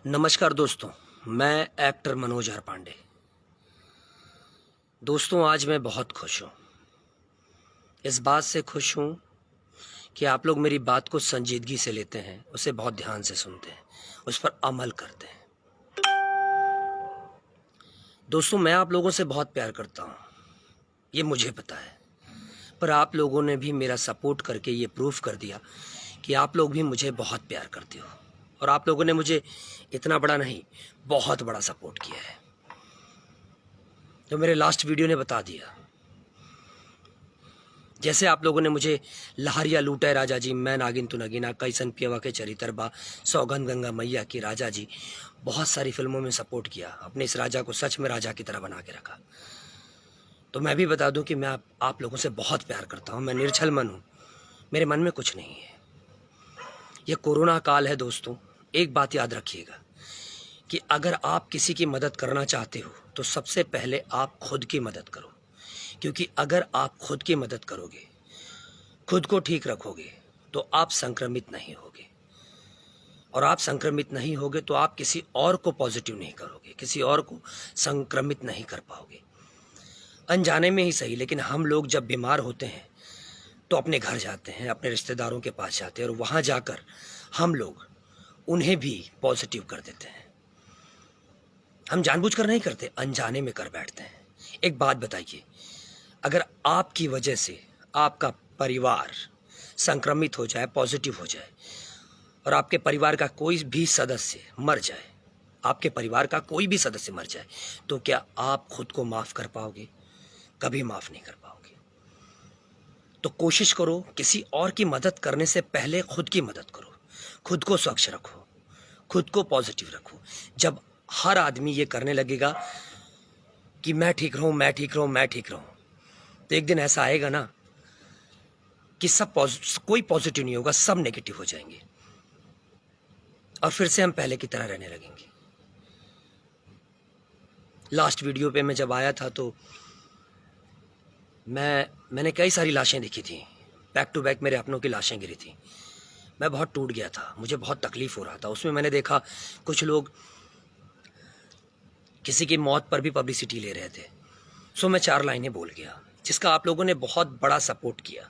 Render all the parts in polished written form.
नमस्कार दोस्तों, मैं एक्टर मनोज आर पांडे। दोस्तों, आज मैं बहुत खुश हूँ। इस बात से खुश हूँ कि आप लोग मेरी बात को संजीदगी से लेते हैं, उसे बहुत ध्यान से सुनते हैं, उस पर अमल करते हैं। दोस्तों, मैं आप लोगों से बहुत प्यार करता हूँ, ये मुझे पता है। पर आप लोगों ने भी मेरा सपोर्ट करके ये प्रूफ कर दिया कि आप लोग भी मुझे बहुत प्यार करते हो। और आप लोगों ने मुझे इतना बड़ा नहीं, बहुत बड़ा सपोर्ट किया है, जो मेरे लास्ट वीडियो ने बता दिया। जैसे आप लोगों ने मुझे लहरिया लूटा है राजा जी, मैं नागिन तू नगीना, कैसन पियवा के चरित्र बा, सौगंध गंगा मैया की राजा जी, बहुत सारी फिल्मों में सपोर्ट किया, अपने इस राजा को सच में राजा की तरह बना के रखा। तो मैं भी बता दूं कि मैं आप लोगों से बहुत प्यार करता हूं। मैं निर्छल मन हूं, मेरे मन में कुछ नहीं है। यह कोरोना काल है दोस्तों। एक बात याद रखिएगा कि अगर आप किसी की मदद करना चाहते हो तो सबसे पहले आप खुद की मदद करो। क्योंकि अगर आप खुद की मदद करोगे, खुद को ठीक रखोगे, तो आप संक्रमित नहीं होगे। और आप संक्रमित नहीं होगे तो आप किसी और को पॉजिटिव नहीं करोगे, किसी और को संक्रमित नहीं कर पाओगे। अनजाने में ही सही, लेकिन हम लोग जब बीमार होते हैं तो अपने घर जाते हैं, अपने रिश्तेदारों के पास जाते हैं, और वहाँ जाकर हम लोग उन्हें भी पॉजिटिव कर देते हैं। हम जानबूझकर नहीं करते, अनजाने में कर बैठते हैं। एक बात बताइए, अगर आपकी वजह से आपका परिवार संक्रमित हो जाए, पॉजिटिव हो जाए, और आपके परिवार का कोई भी सदस्य मर जाए, आपके परिवार का कोई भी सदस्य मर जाए, तो क्या आप खुद को माफ़ कर पाओगे? कभी माफ़ नहीं कर पाओगे। तो कोशिश करो, किसी और की मदद करने से पहले खुद की मदद करो। खुद को स्वच्छ रखो, खुद को पॉजिटिव रखो। जब हर आदमी ये करने लगेगा कि मैं ठीक रहूं, मैं ठीक रहूं, मैं ठीक रहूं, तो एक दिन ऐसा आएगा ना कि कोई पॉजिटिव नहीं होगा, सब नेगेटिव हो जाएंगे, और फिर से हम पहले की तरह रहने लगेंगे। लास्ट वीडियो पे मैं जब आया था तो मैंने कई सारी लाशें देखी थी, बैक टू बैक मेरे अपनों की लाशें गिरी थी। मैं बहुत टूट गया था, मुझे बहुत तकलीफ हो रहा था। उसमें मैंने देखा कुछ लोग किसी की मौत पर भी पब्लिसिटी ले रहे थे। सो मैं 4 लाइनें बोल गया, जिसका आप लोगों ने बहुत बड़ा सपोर्ट किया।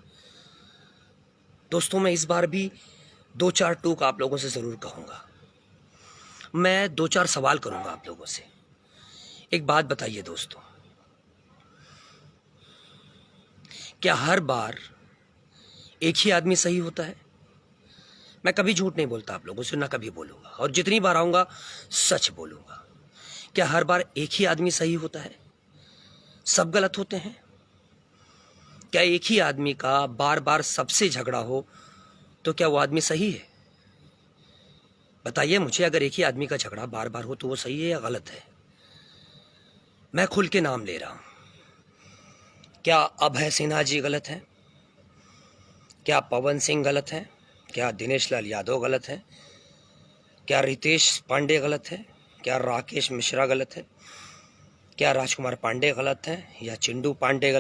दोस्तों, मैं इस बार भी 2-4 टूक आप लोगों से ज़रूर कहूँगा। मैं 2-4 सवाल करूँगा आप लोगों से। एक बात बताइए दोस्तों, क्या हर बार एक ही आदमी सही होता है? मैं कभी झूठ नहीं बोलता आप लोगों से, ना कभी बोलूँगा, और जितनी बार आऊँगा सच बोलूँगा। क्या हर बार एक ही आदमी सही होता है? सब गलत होते हैं? क्या एक ही आदमी का बार बार सबसे झगड़ा हो तो क्या वो आदमी सही है? बताइए मुझे, अगर एक ही आदमी का झगड़ा बार बार हो तो वो सही है या गलत है? मैं खुल के नाम ले रहा हूं। क्या अभय सिन्हा जी गलत हैं? क्या पवन सिंह गलत हैं? क्या दिनेश लाल यादव गलत हैं? क्या रितेश पांडे गलत है? क्या राकेश मिश्रा गलत है? क्या राजकुमार पांडे गलत हैं? या चिंटू पांडे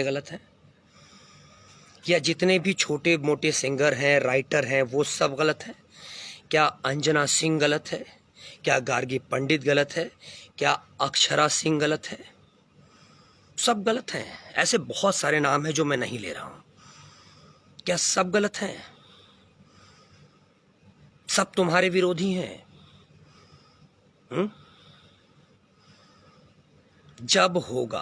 गलत हैं? या जितने भी छोटे मोटे सिंगर हैं, राइटर हैं, वो सब गलत हैं? क्या अंजना सिंह गलत है? क्या गार्गी पंडित गलत है? क्या अक्षरा सिंह गलत है? सब गलत हैं। ऐसे बहुत सारे नाम हैं जो मैं नहीं ले रहा हूं। क्या सब गलत हैं? सब तुम्हारे विरोधी हैं? जब होगा,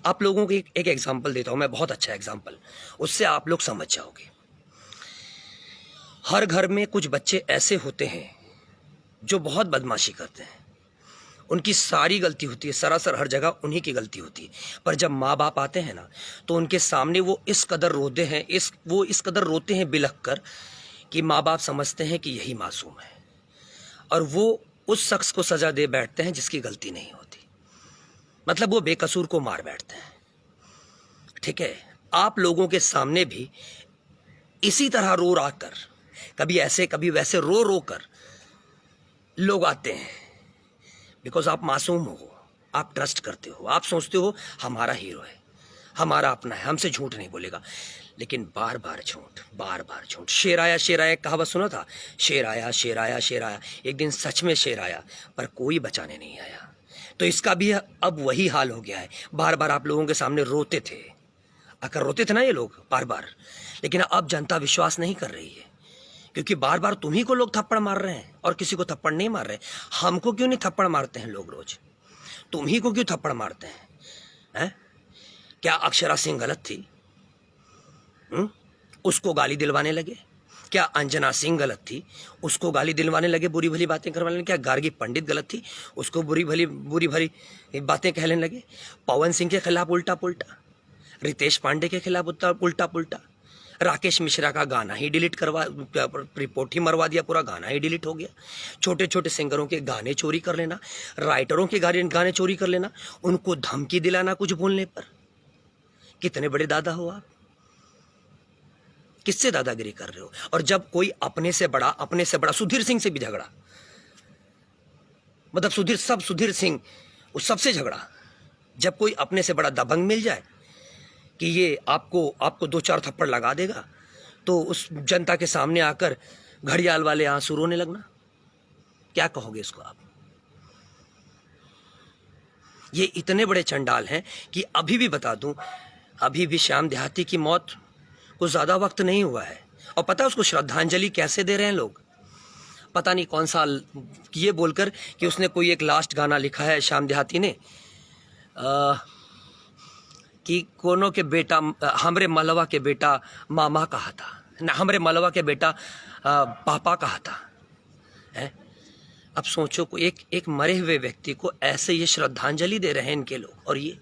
आप लोगों को एक एग्जाम्पल देता हूं मैं, बहुत अच्छा एग्जाम्पल, उससे आप लोग समझ जाओगे। हर घर में कुछ बच्चे ऐसे होते हैं जो बहुत बदमाशी करते हैं, उनकी सारी गलती होती है, सरासर हर जगह उन्हीं की गलती होती है। पर जब माँ बाप आते हैं ना, तो उनके सामने वो इस कदर रोते हैं, वो इस कदर रोते हैं बिलख कर, कि माँ बाप समझते हैं कि यही मासूम है, और वो उस शख्स को सजा दे बैठते हैं जिसकी गलती नहीं होती। मतलब वो बेकसूर को मार बैठते हैं। ठीक है, आप लोगों के सामने भी इसी तरह रो रा कर, कभी ऐसे कभी वैसे रो रो कर लोग आते हैं। बिकॉज आप मासूम हो, आप ट्रस्ट करते हो, आप सोचते हो हमारा हीरो है, हमारा अपना है, हमसे झूठ नहीं बोलेगा। लेकिन बार बार झूठ, बार बार झूठ। शेर आया एक कहावत सुना था, शेर आया शेर आया शेर आया। एक दिन सच में शेर आया पर कोई बचाने नहीं आया। तो इसका भी अब वही हाल हो गया है। बार बार आप लोगों के सामने रोते थे, अगर रोते थे ना ये लोग बार बार, लेकिन अब जनता विश्वास नहीं कर रही है, क्योंकि बार बार तुम्ही को लोग थप्पड़ मार रहे हैं और किसी को थप्पड़ नहीं मार रहे। हमको क्यों नहीं थप्पड़ मारते हैं लोग रोज, तुम्ही को क्यों थप्पड़ मारते हैं? क्या अक्षरा सिंह गलत थी? उसको गाली दिलवाने लगे। क्या अंजना सिंह गलत थी? उसको गाली दिलवाने लगे, बुरी भली बातें करवाने लगे। क्या गार्गी पंडित गलत थी? उसको बुरी भली बातें कहने लगे। पवन सिंह के खिलाफ उल्टा पुल्टा, रितेश पांडे के खिलाफ उल्टा पुल्टा, राकेश मिश्रा का गाना ही डिलीट करवा, रिपोर्ट ही मरवा दिया, पूरा गाना ही डिलीट हो गया। छोटे छोटे सिंगरों के गाने चोरी कर लेना, राइटरों के गाने चोरी कर लेना, उनको धमकी दिलाना कुछ बोलने पर। कितने बड़े दादा हो आप, किससे दादागिरी कर रहे हो? और जब कोई अपने से बड़ा सुधीर सिंह से भी झगड़ा, मतलब सुधीर सिंह उस सबसे झगड़ा। जब कोई अपने से बड़ा दबंग मिल जाए कि ये आपको दो चार थप्पड़ लगा देगा, तो उस जनता के सामने आकर घड़ियाल वाले आंसू रोने लगना, क्या कहोगे इसको आप? ये इतने बड़े चंडाल हैं कि अभी भी बता दूं, अभी भी श्याम देहाती की मौत को ज्यादा वक्त नहीं हुआ है, और पता है उसको श्रद्धांजलि कैसे दे रहे हैं लोग? पता नहीं कौन सा ये बोलकर कि उसने कोई एक लास्ट गाना लिखा है श्याम देहाती ने, कि कोनो के बेटा हमरे मलवा के बेटा मामा कहा था ना, हमरे मलवा के बेटा पापा कहा था है? अब सोचो को एक मरे हुए व्यक्ति को ऐसे ये श्रद्धांजलि दे रहे हैं इनके लोग। और ये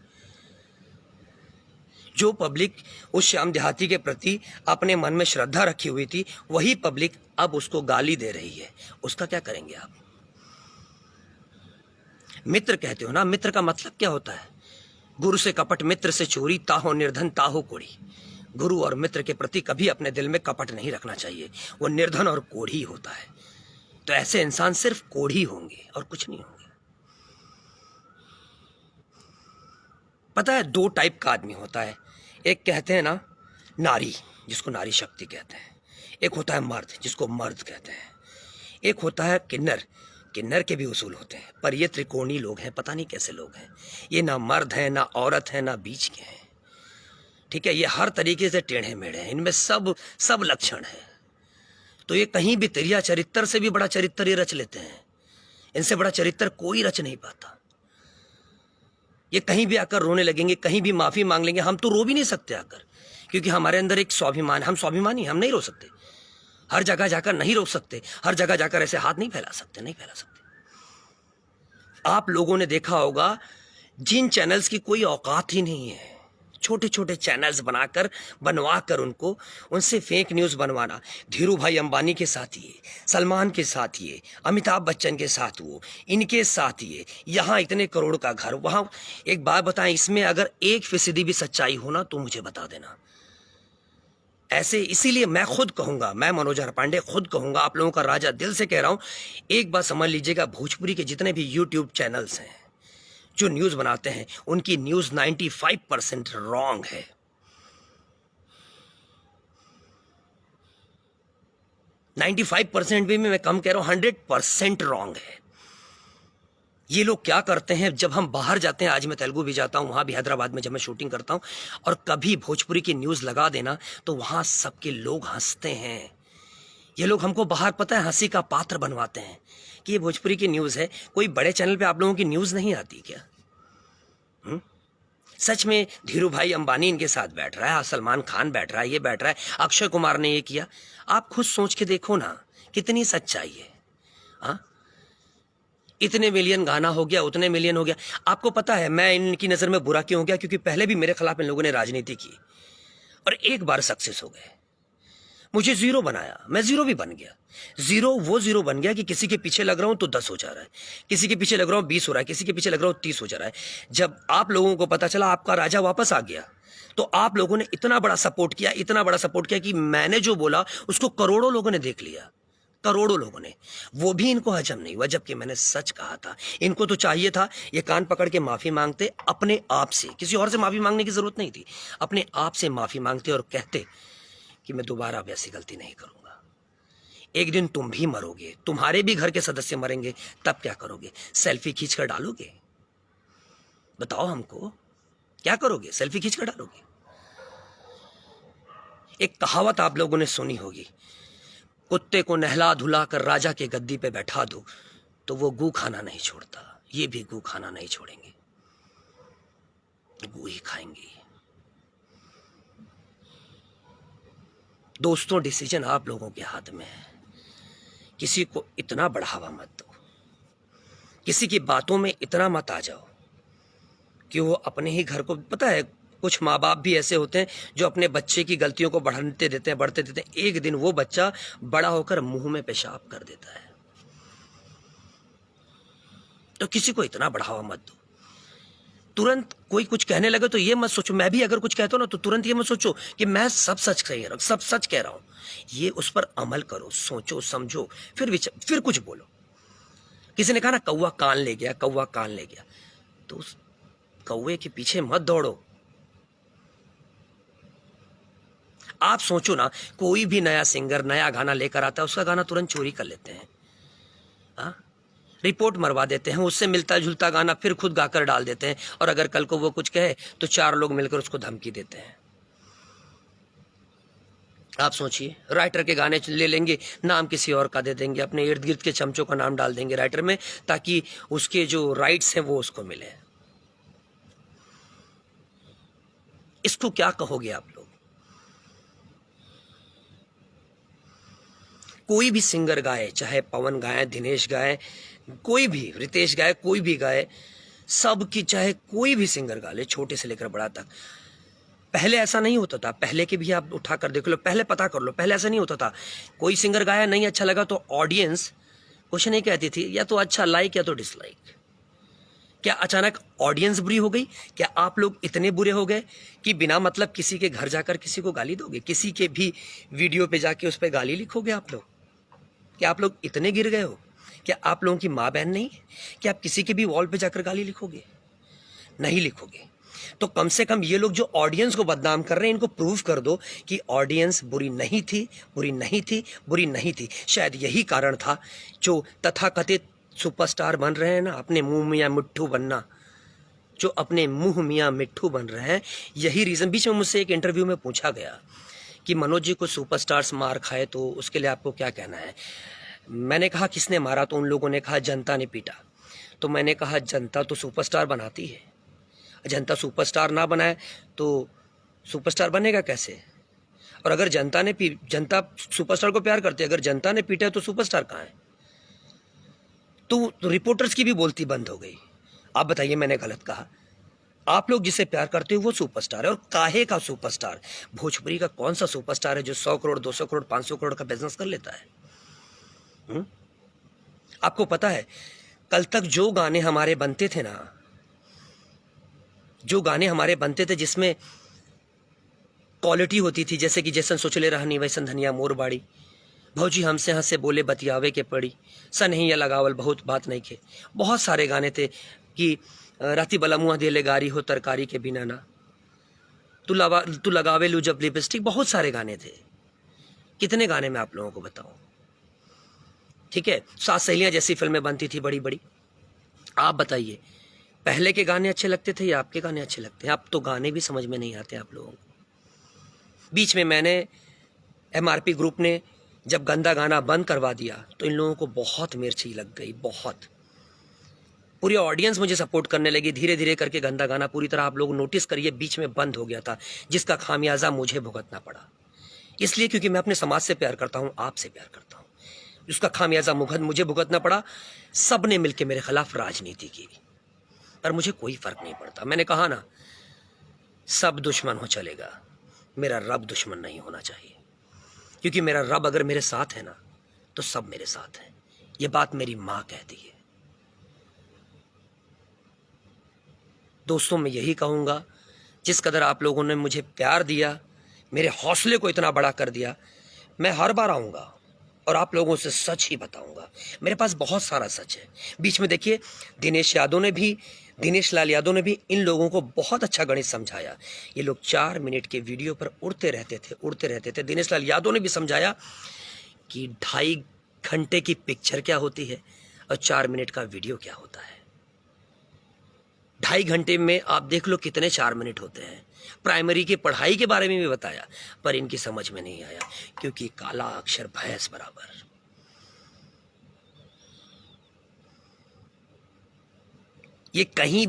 जो पब्लिक उस श्याम देहाती के प्रति अपने मन में श्रद्धा रखी हुई थी, वही पब्लिक अब उसको गाली दे रही है। उसका क्या करेंगे आप? मित्र कहते हो ना, मित्र का मतलब क्या होता है? गुरु से कपट मित्र से चोरी, ताहो निर्धन ताहो कोढ़ी। गुरु और मित्र के प्रति कभी अपने दिल में कपट नहीं रखना चाहिए, वो निर्धन और कोढ़ी होता है। तो ऐसे इंसान सिर्फ कोढ़ी होंगे और कुछ नहीं होंगे। पता है, दो टाइप का आदमी होता है। एक कहते हैं ना नारी, जिसको नारी शक्ति कहते हैं। एक होता है मर्द, जिसको मर्द कहते हैं। एक होता है किन्नर, किन्नर के भी उसूल होते हैं, पर ये त्रिकोणी लोग हैं, पता नहीं कैसे लोग हैं। ये ना मर्द है, ना औरत है, ना बीच के हैं। ठीक है, ये हर तरीके से टेढ़े मेढ़े हैं, इनमें सब लक्षण है। तो ये कहीं भी तिरिया चरित्र से भी बड़ा चरित्र ये रच लेते हैं। इनसे बड़ा चरित्र कोई रच नहीं पाता। ये कहीं भी आकर रोने लगेंगे, कहीं भी माफी मांग लेंगे। हम तो रो भी नहीं सकते आकर, क्योंकि हमारे अंदर एक स्वाभिमान, हम स्वाभिमानी, हम नहीं रो सकते। हर जगह जाकर नहीं रोक सकते, हर जगह जाकर ऐसे हाथ नहीं फैला सकते, नहीं फैला सकते। आप लोगों ने देखा होगा जिन चैनल्स की कोई औकात ही नहीं है, छोटे छोटे चैनल्स बनवाकर उनसे फेक न्यूज बनवाना। धीरू भाई अंबानी के साथ ये, सलमान के साथ ये, अमिताभ बच्चन के साथ वो, इनके साथ ये, यहाँ इतने करोड़ का घर, वहाँ। एक बात बताएं, इसमें अगर 1% भी सच्चाई हो ना तो मुझे बता देना। ऐसे इसीलिए मैं खुद कहूंगा, मैं मनोज पांडे खुद कहूंगा, आप लोगों का राजा दिल से कह रहा हूं, एक बात समझ लीजिएगा, भोजपुरी के जितने भी यूट्यूब चैनल्स हैं जो न्यूज बनाते हैं, उनकी न्यूज 95% रॉन्ग है। 95% भी मैं कम कह रहा हूं, 100% रॉन्ग है। ये लोग क्या करते हैं, जब हम बाहर जाते हैं, आज मैं तेलुगु भी जाता हूं, वहां भी हैदराबाद में जब मैं शूटिंग करता हूं, और कभी भोजपुरी की न्यूज लगा देना तो वहां सबके लोग हंसते हैं। ये लोग हमको बाहर, पता है, हंसी का पात्र बनवाते हैं कि ये भोजपुरी की न्यूज है। कोई बड़े चैनल पे आप लोगों की न्यूज नहीं आती क्या? सच में धीरू भाई अंबानी इनके साथ बैठ रहा है, सलमान खान बैठ रहा है, ये बैठ रहा है, अक्षय कुमार ने ये किया। आप खुद सोच के देखो ना कितनी सच्चाई है। हाँ, इतने मिलियन गाना हो गया, उतने मिलियन हो गया। आपको पता है मैं इनकी नजर में बुरा क्यों हो गया? क्योंकि पहले भी मेरे खिलाफ इन लोगों ने राजनीति की और एक बार सक्सेस हो गए। मुझे जीरो बनाया, मैं जीरो भी बन गया। जीरो बन गया कि किसी के पीछे लग रहा हूं तो 10 हो जा रहा है, किसी के पीछे लग रहा हूं 20 हो रहा है, किसी के पीछे लग रहा हूं 30 हो जा रहा है। जब आप लोगों को पता चला आपका राजा वापस आ गया, तो आप लोगों ने इतना बड़ा सपोर्ट किया, इतना बड़ा सपोर्ट किया कि मैंने जो बोला उसको करोड़ों लोगों ने देख लिया। करोड़ों लोगों ने, वो भी इनको हजम नहीं हुआ, जबकि मैंने सच कहा था। इनको तो चाहिए था ये कान पकड़ के माफी मांगते अपने आप से, किसी और से माफी मांगने की जरूरत नहीं थी, अपने आप से माफी मांगते और कहते कि मैं दोबारा वैसी गलती नहीं करूंगा। एक दिन तुम भी मरोगे, तुम्हारे भी घर के सदस्य मरेंगे, तब क्या करोगे? सेल्फी खींच कर डालोगे? बताओ हमको, क्या करोगे? सेल्फी खींच कर डालोगे? एक कहावत आप लोगों ने सुनी होगी, कुत्ते को नहला धुला कर राजा के गद्दी पे बैठा दो तो वो गू खाना नहीं छोड़ता। ये भी गू खाना नहीं छोड़ेंगे, गू ही खाएंगे। दोस्तों, डिसीजन आप लोगों के हाथ में है। किसी को इतना बढ़ावा मत दो, किसी की बातों में इतना मत आ जाओ कि वो अपने ही घर को, पता है कुछ माँ बाप भी ऐसे होते हैं जो अपने बच्चे की गलतियों को बढ़ते देते हैं, एक दिन वो बच्चा बड़ा होकर मुंह में पेशाब कर देता है। तो किसी को इतना बढ़ावा मत दो। तुरंत कोई कुछ कहने लगे तो ये मत सोचो, मैं भी अगर कुछ कहता हूं ना तो तुरंत ये मत सोचो कि मैं सब सच कह रहा हूं, सब सच कह रहा हूं। ये उस पर अमल करो, सोचो समझो, फिर कुछ बोलो। किसी ने कहा ना कौवा कान ले गया, कौवा कान ले गया, तो उस कौवे के पीछे मत दौड़ो। आप सोचो ना, कोई भी नया सिंगर नया गाना लेकर आता है, उसका गाना तुरंत चोरी कर लेते हैं, रिपोर्ट मरवा देते हैं, उससे मिलता जुलता गाना फिर खुद गाकर डाल देते हैं, और अगर कल को वो कुछ कहे तो 4 लोग मिलकर उसको धमकी देते हैं। आप सोचिए, राइटर के गाने ले लेंगे, नाम किसी और का दे देंगे, अपने इर्द गिर्द के चमचों का नाम डाल देंगे राइटर में, ताकि उसके जो राइट्स हैं वो उसको मिले। इसको क्या कहोगे आप लोग? कोई भी सिंगर गाए, चाहे पवन गाए, दिनेश गाए, कोई भी, रितेश गाए, कोई भी गाए, सब की, चाहे कोई भी सिंगर गा ले, छोटे से लेकर बड़ा तक। पहले ऐसा नहीं होता था, पहले के भी आप उठा कर देख लो, पहले पता कर लो, पहले ऐसा नहीं होता था। कोई सिंगर गाया, नहीं अच्छा लगा तो ऑडियंस कुछ नहीं कहती थी, या तो अच्छा लाइक या तो डिसलाइक। क्या अचानक ऑडियंस बुरी हो गई? क्या आप लोग इतने बुरे हो गए कि बिना मतलब किसी के घर जाकर किसी को गाली दोगे? किसी के भी वीडियो पे जाके उस पर गाली लिखोगे आप लोग? क्या आप लोग इतने गिर गए हो? क्या आप लोगों की माँ बहन नहीं है? क्या आप किसी के भी वॉल पे जाकर गाली लिखोगे? नहीं लिखोगे। तो कम से कम ये लोग जो ऑडियंस को बदनाम कर रहे हैं, इनको प्रूव कर दो कि ऑडियंस बुरी नहीं थी, बुरी नहीं थी, बुरी नहीं थी। शायद यही कारण था जो तथाकथित सुपरस्टार बन रहे हैं ना, अपने मुंह मियाँ मिट्ठू बनना, जो अपने मुंह मियाँ मिट्ठू बन रहे हैं, यही रीज़न। बीच में मुझसे एक इंटरव्यू में पूछा गया कि मनोज जी को सुपरस्टार्स मार खाए तो उसके लिए आपको क्या कहना है? मैंने कहा किसने मारा? तो उन लोगों ने कहा जनता ने पीटा। तो मैंने कहा जनता तो सुपरस्टार बनाती है, जनता सुपरस्टार ना बनाए तो सुपरस्टार बनेगा कैसे? और अगर जनता सुपरस्टार को प्यार करती है, अगर जनता ने पीटा तो सुपरस्टार कहाँ है? तो रिपोर्टर्स की भी बोलती बंद हो गई। आप बताइए, मैंने गलत कहा? आप लोग जिसे प्यार करते हो वो सुपरस्टार है, और काहे का सुपरस्टार? भोजपुरी का कौन सा सुपरस्टार है जो 100 करोड़ 200 करोड़ 500 करोड़ का बिजनेस कर लेता है? आपको पता है, कल तक जो गाने हमारे बनते थे ना, जो गाने हमारे बनते थे जिसमें क्वालिटी होती थी, जैसे कि जैसन सोचले रहनी वैसन धनिया मोर बाड़ी, भौजी हमसे हंसे बोले बतियावे के पड़ी, सनहिया लगावल बहुत बात नहीं के, बहुत सारे गाने थे कि राती बला मुँह देले गारी हो तरकारी के बिना ना, तू लगावे लू जब लिपस्टिक, बहुत सारे गाने थे। कितने गाने मैं आप लोगों को बताऊं? ठीक है, 7 सहेलियां जैसी फिल्में बनती थी बड़ी बड़ी। आप बताइए, पहले के गाने अच्छे लगते थे या आपके गाने अच्छे लगते हैं? अब तो गाने भी समझ में नहीं आते आप लोगों को। बीच में मैंने MRP ग्रुप ने जब गंदा गाना बंद करवा दिया तो इन लोगों को बहुत मिर्ची लग गई, बहुत। पूरी ऑडियंस मुझे सपोर्ट करने लगी, धीरे धीरे करके गंदा गाना पूरी तरह, आप लोग नोटिस करिए, बीच में बंद हो गया था, जिसका खामियाजा मुझे भुगतना पड़ा। इसलिए क्योंकि मैं अपने समाज से प्यार करता हूँ, आपसे प्यार करता हूँ, उसका खामियाजा मुझे भुगतना पड़ा। सब ने मिलकर मेरे खिलाफ राजनीति की, पर मुझे कोई फर्क नहीं पड़ता। मैंने कहा ना, सब दुश्मन हो चलेगा, मेरा रब दुश्मन नहीं होना चाहिए, क्योंकि मेरा रब अगर मेरे साथ है ना तो सब मेरे साथ है। ये बात मेरी माँ कहती है। दोस्तों, मैं यही कहूँगा, जिस कदर आप लोगों ने मुझे प्यार दिया, मेरे हौसले को इतना बड़ा कर दिया, मैं हर बार आऊँगा और आप लोगों से सच ही बताऊंगा। मेरे पास बहुत सारा सच है। बीच में देखिए दिनेश लाल यादव ने भी इन लोगों को बहुत अच्छा गणित समझाया। ये लोग 4 मिनट के वीडियो पर उड़ते रहते थे। दिनेश लाल यादव ने भी समझाया कि 2.5 घंटे की पिक्चर क्या होती है और 4 मिनट का वीडियो क्या होता है। 2.5 घंटे में आप देख लो कितने 4 मिनट होते हैं। प्राइमरी की पढ़ाई के बारे में भी बताया, पर इनकी समझ में नहीं आया, क्योंकि काला अक्षर भैंस बराबर। ये कहीं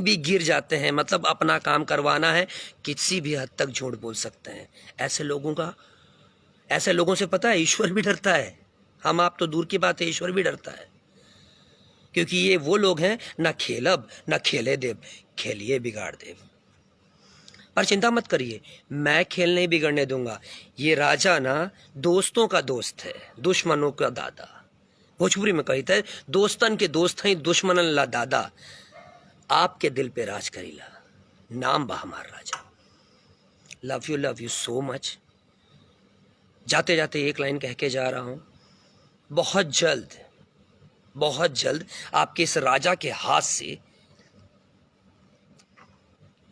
भी गिर जाते हैं, मतलब अपना काम करवाना है, किसी भी हद तक झूठ बोल सकते हैं। ऐसे लोगों से पता है ईश्वर भी डरता है। हम आप तो दूर की बात है, ईश्वर भी डरता है, क्योंकि ये वो लोग हैं, ना खेलब ना खेले देव, खेलिए बिगाड़ देव। पर चिंता मत करिए, मैं खेल नहीं बिगड़ने दूंगा। ये राजा ना दोस्तों का दोस्त है, दुश्मनों का दादा। भोजपुरी में कहता है दोस्तन के दोस्त हैं, दुश्मनन ला दादा। आपके दिल पे राज करीला, नाम बा हमार राजा। Love you so much. जाते जाते एक लाइन कह के जा रहा हूं, बहुत जल्द आपके इस राजा के हाथ से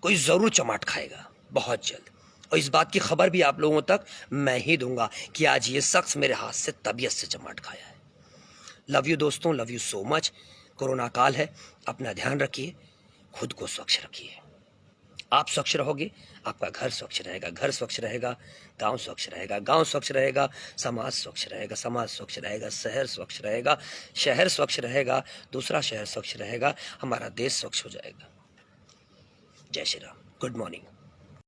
कोई जरूर चमाट खाएगा, बहुत जल्द। और इस बात की खबर भी आप लोगों तक मैं ही दूंगा कि आज ये शख्स मेरे हाथ से तबीयत से चमाट खाया है। लव यू दोस्तों, love you so much. Corona काल है, अपना ध्यान रखिए, खुद को स्वच्छ रखिए। आप स्वच्छ रहोगे, आपका घर स्वच्छ रहेगा, घर स्वच्छ रहेगा, गांव स्वच्छ रहेगा, गांव स्वच्छ रहेगा, समाज स्वच्छ रहेगा, समाज स्वच्छ रहेगा, शहर स्वच्छ रहेगा, शहर स्वच्छ रहेगा, दूसरा शहर स्वच्छ रहेगा, हमारा देश स्वच्छ हो जाएगा। जय श्री राम। Good morning.